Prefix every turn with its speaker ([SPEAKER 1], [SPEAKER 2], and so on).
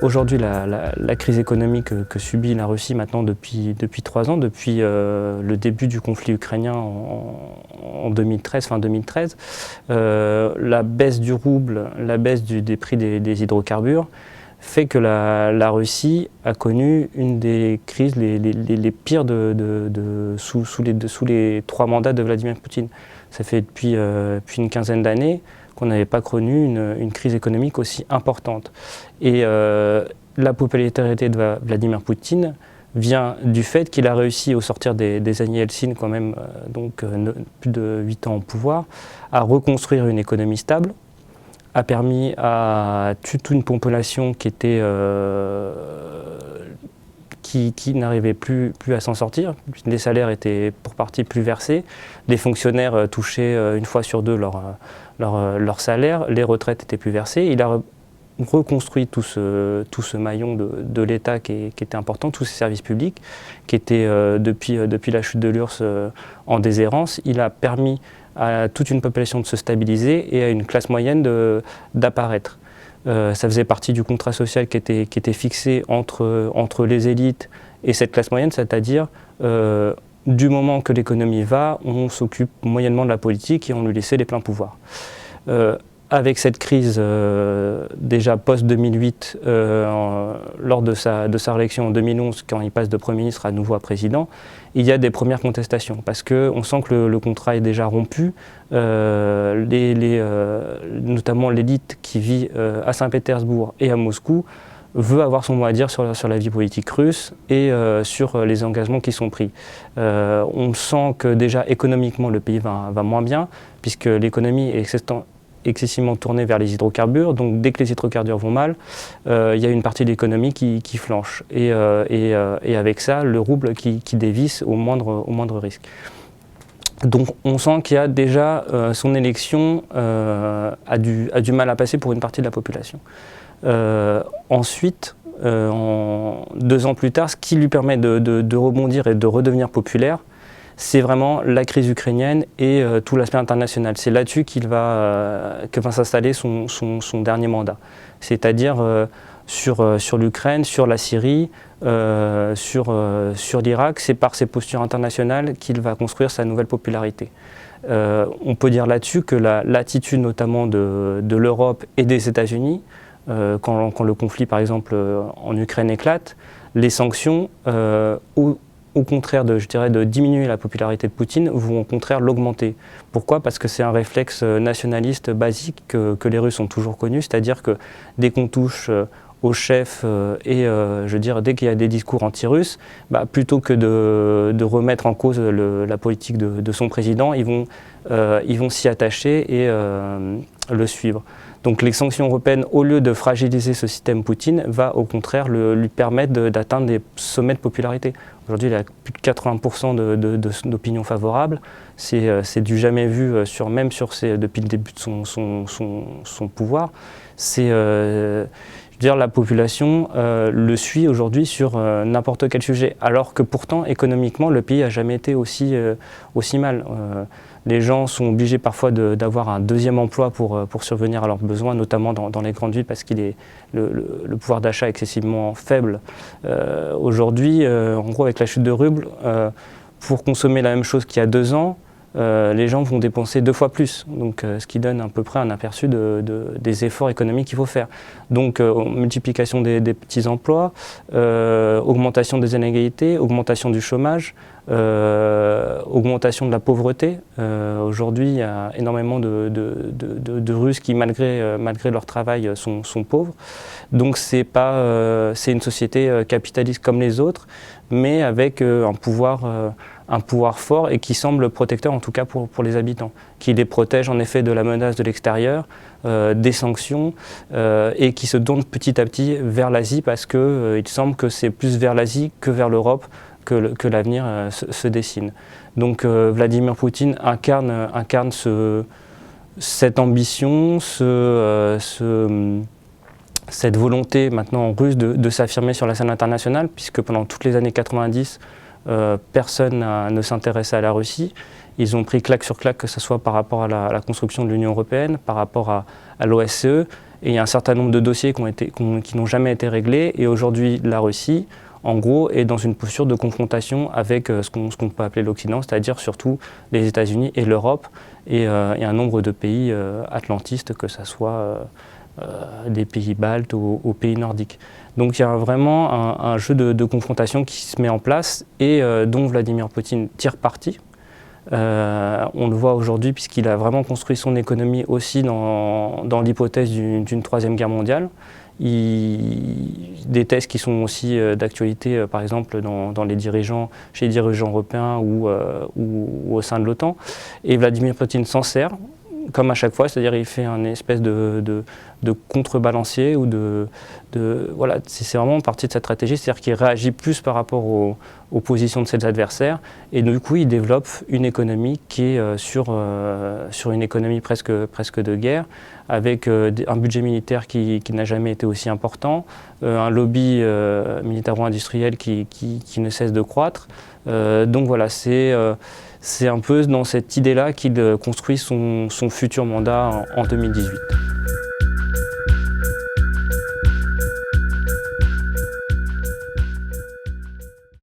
[SPEAKER 1] Aujourd'hui, la crise économique que subit la Russie maintenant depuis 3 ans, depuis le début du conflit ukrainien en 2013, fin 2013, la baisse du rouble, la baisse des prix des hydrocarbures fait que la Russie a connu une des crises les pires sous les 3 mandats de Vladimir Poutine. Ça fait depuis une quinzaine d'années qu'on n'avait pas connu une crise économique aussi importante. Et la popularité de Vladimir Poutine vient du fait qu'il a réussi, au sortir des années Yeltsin, quand même, plus de 8 ans au pouvoir, à reconstruire une économie stable, a permis à toute une population qui n'arrivait plus à s'en sortir. Les salaires étaient pour partie plus versés, les fonctionnaires touchaient une fois sur deux leur salaire, les retraites étaient plus versées. Il a reconstruit tout ce maillon de l'État qui était important, tous ces services publics qui étaient depuis la chute de l'URSS en déshérence. Il a permis à toute une population de se stabiliser et à une classe moyenne d'apparaître. Ça faisait partie du contrat social qui était fixé entre les élites et cette classe moyenne, c'est-à-dire du moment que l'économie va, on s'occupe moyennement de la politique et on lui laissait les pleins pouvoirs. Avec cette crise déjà post-2008, lors de sa réélection en 2011, quand il passe de Premier ministre à nouveau à président, il y a des premières contestations parce qu'on sent que le contrat est déjà rompu. Notamment l'élite qui vit à Saint-Pétersbourg et à Moscou veut avoir son mot à dire sur la vie politique russe et sur les engagements qui sont pris. On sent que déjà économiquement le pays va moins bien puisque l'économie est excessivement tournée vers les hydrocarbures, donc dès que les hydrocarbures vont mal, il y a une partie de l'économie qui flanche et avec ça le rouble qui dévisse au moindre risque. Donc on sent qu'il y a déjà son élection a du mal à passer pour une partie de la population. Ensuite, 2 ans plus tard, ce qui lui permet de rebondir et de redevenir populaire, c'est vraiment la crise ukrainienne et tout l'aspect international. C'est là-dessus que va s'installer son dernier mandat. C'est-à-dire sur l'Ukraine, sur la Syrie, sur l'Irak, c'est par ses postures internationales qu'il va construire sa nouvelle popularité. On peut dire là-dessus que l'attitude notamment de l'Europe et des États-Unis, quand le conflit par exemple en Ukraine éclate, les sanctions, au contraire de diminuer la popularité de Poutine, vont au contraire l'augmenter. Pourquoi ? Parce que c'est un réflexe nationaliste basique que les Russes ont toujours connu, c'est-à-dire que dès qu'on touche au chef dès qu'il y a des discours anti-russes, plutôt que de remettre en cause la politique de son président, ils vont s'y attacher et le suivre. Donc les sanctions européennes, au lieu de fragiliser ce système Poutine, va au contraire lui permettre d'atteindre des sommets de popularité. Aujourd'hui, il a plus de 80% d'opinion favorable. C'est du jamais vu, depuis le début de son pouvoir. La population le suit aujourd'hui sur n'importe quel sujet, alors que pourtant, économiquement, le pays n'a jamais été aussi mal. Les gens sont obligés parfois d'avoir un deuxième emploi pour survenir à leurs besoins, notamment dans les grandes villes, parce qu'il le pouvoir d'achat est excessivement faible. Aujourd'hui, en gros, avec la chute de rouble, pour consommer la même chose qu'il y a 2 ans, les gens vont dépenser 2 fois plus, donc ce qui donne à peu près un aperçu des efforts économiques qu'il faut faire. Donc multiplication des petits emplois, augmentation des inégalités, augmentation du chômage, augmentation de la pauvreté. Aujourd'hui, il y a énormément de Russes qui, malgré leur travail, sont pauvres. Donc c'est une société capitaliste comme les autres, mais avec un pouvoir fort et qui semble protecteur, en tout cas pour les habitants, qui les protège en effet de la menace de l'extérieur, des sanctions, et qui se tourne petit à petit vers l'Asie parce qu'il semble que c'est plus vers l'Asie que vers l'Europe que l'avenir se dessine. Donc Vladimir Poutine incarne cette ambition, cette volonté maintenant russe de s'affirmer sur la scène internationale, puisque pendant toutes les années 90, personne ne s'intéressait à la Russie. Ils ont pris claque sur claque, que ce soit par rapport à la construction de l'Union européenne, par rapport à l'OSCE, Et il y a un certain nombre de dossiers qui n'ont jamais été réglés. Et aujourd'hui, la Russie, en gros, est dans une posture de confrontation avec ce qu'on peut appeler l'Occident, c'est-à-dire surtout les États-Unis et l'Europe, et un nombre de pays atlantistes, que ce soit des pays baltes aux pays nordiques. Donc il y a vraiment un jeu de confrontation qui se met en place et dont Vladimir Poutine tire parti. On le voit aujourd'hui puisqu'il a vraiment construit son économie aussi dans l'hypothèse d'une troisième guerre mondiale. Des thèses qui sont aussi d'actualité, par exemple chez les dirigeants européens ou au sein de l'OTAN. Et Vladimir Poutine s'en sert, comme à chaque fois, c'est-à-dire il fait un espèce de contrebalancier ou voilà, c'est vraiment partie de cette stratégie, c'est-à-dire qu'il réagit plus par rapport aux positions de ses adversaires et du coup il développe une économie qui est sur une économie presque de guerre, avec un budget militaire qui n'a jamais été aussi important, un lobby militaro-industriel qui ne cesse de croître. Donc voilà, c'est un peu dans cette idée-là qu'il construit son futur mandat en 2018.